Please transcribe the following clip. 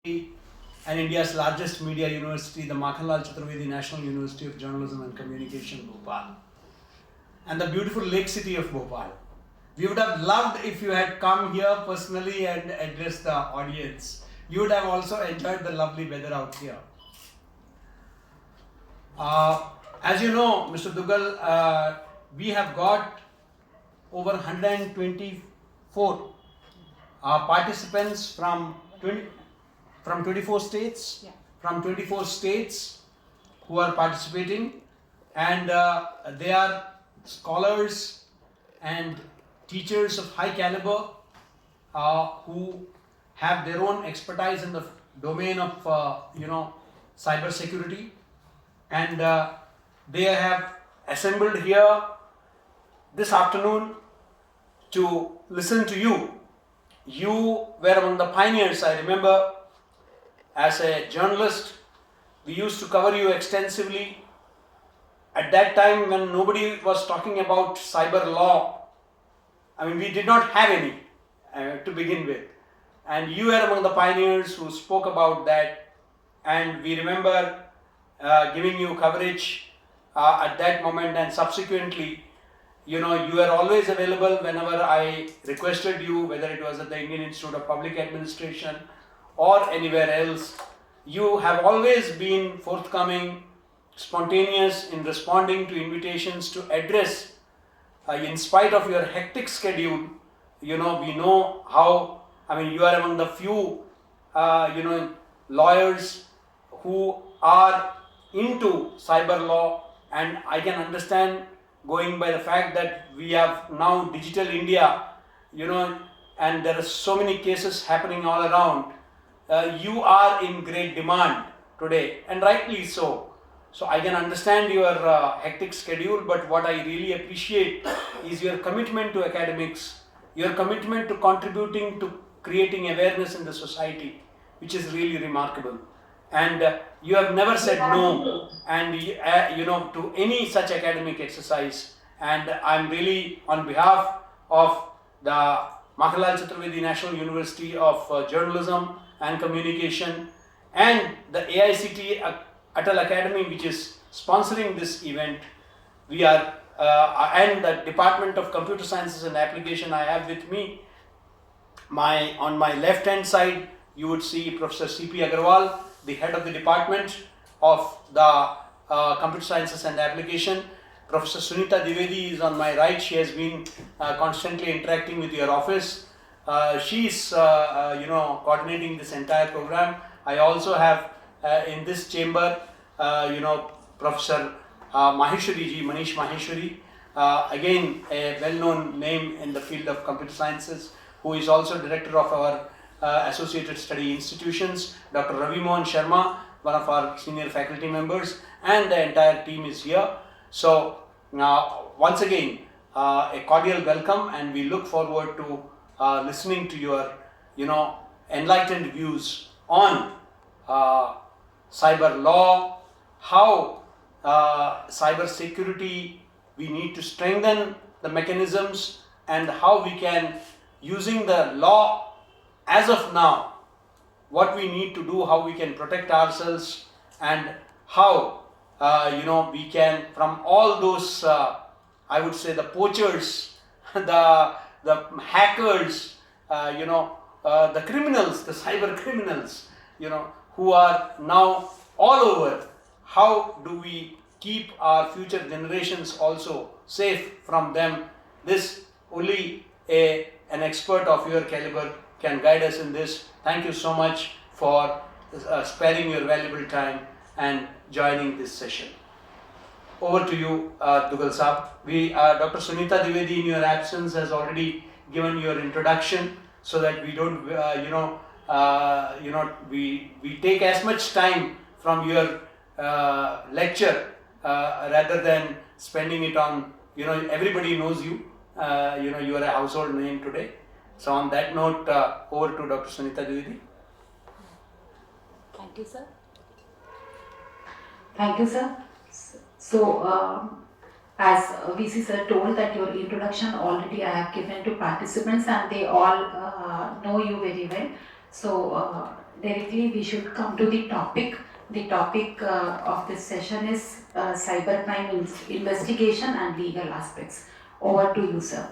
and India's largest media university, the Makhanlal Chaturvedi National University of Journalism and Communication, Bhopal, and the beautiful lake city of Bhopal. We would have loved if you had come here personally and addressed the audience. You would have also enjoyed the lovely weather out here. As you know, Mr. Dugal, we have got over 124 participants from 24 states. Yeah. From 24 states who are participating, and they are scholars and teachers of high caliber who have their own expertise in the domain of cyber security, and they have assembled here this afternoon to listen to you. You were among the pioneers. I remember as a journalist, we used to cover you extensively. At that time, when nobody was talking about cyber law, I mean, we did not have any to begin with. And you were among the pioneers who spoke about that. And we remember giving you coverage at that moment, and subsequently, you were always available whenever I requested you, whether it was at the Indian Institute of Public Administration or anywhere else. You have always been forthcoming, spontaneous in responding to invitations to address, in spite of your hectic schedule. We know how, you are among the few, lawyers who are into cyber law, and I can understand, going by the fact that we have now digital India, and there are so many cases happening all around. You are in great demand today, and rightly so. So I can understand your hectic schedule, but what I really appreciate is your commitment to academics, your commitment to contributing to creating awareness in the society, which is really remarkable. And you have never said no, and to any such academic exercise. And I'm really, on behalf of the Makhanlal Chaturvedi National University of Journalism and Communication and the AICTE Atal Academy, which is sponsoring this event, we are and the Department of Computer Sciences and Application I have with me. On my left hand side, you would see Professor C.P. Agarwal, the head of the Department of the Computer Sciences and Application. Professor Sunita Dwivedi is on my right. She has been constantly interacting with your office. She is coordinating this entire program. I also have in this chamber Professor Maheshwari ji, Manish Maheshwari, again a well-known name in the field of computer sciences, who is also director of our associated study institutions. Dr. Ravi Mohan Sharma, one of our senior faculty members, and the entire team is here. So once again, a cordial welcome, and we look forward to listening to your enlightened views on cyber law, how cyber security, we need to strengthen the mechanisms, and how we can, using the law as of now, what we need to do, how we can protect ourselves, and how we can, from all those I would say the poachers, the hackers, the criminals, the cyber criminals, who are now all over, how do we keep our future generations also safe from them? This only an expert of your caliber can guide us in this. Thank you so much for sparing your valuable time and joining this session. Over to you, Dugal Saab. Dr. Sunita Dwivedi, in your absence, has already given your introduction, so that we don't, we take as much time from your lecture rather than spending it on, everybody knows you. You are a household name today. So on that note, over to Dr. Sunita Dwivedi. Thank you, sir. Thank you, sir. So, as VC sir told that your introduction already I have given to participants, and they all know you very well. So, directly we should come to the topic. The topic of this session is cybercrime investigation and legal aspects. Over to you, sir.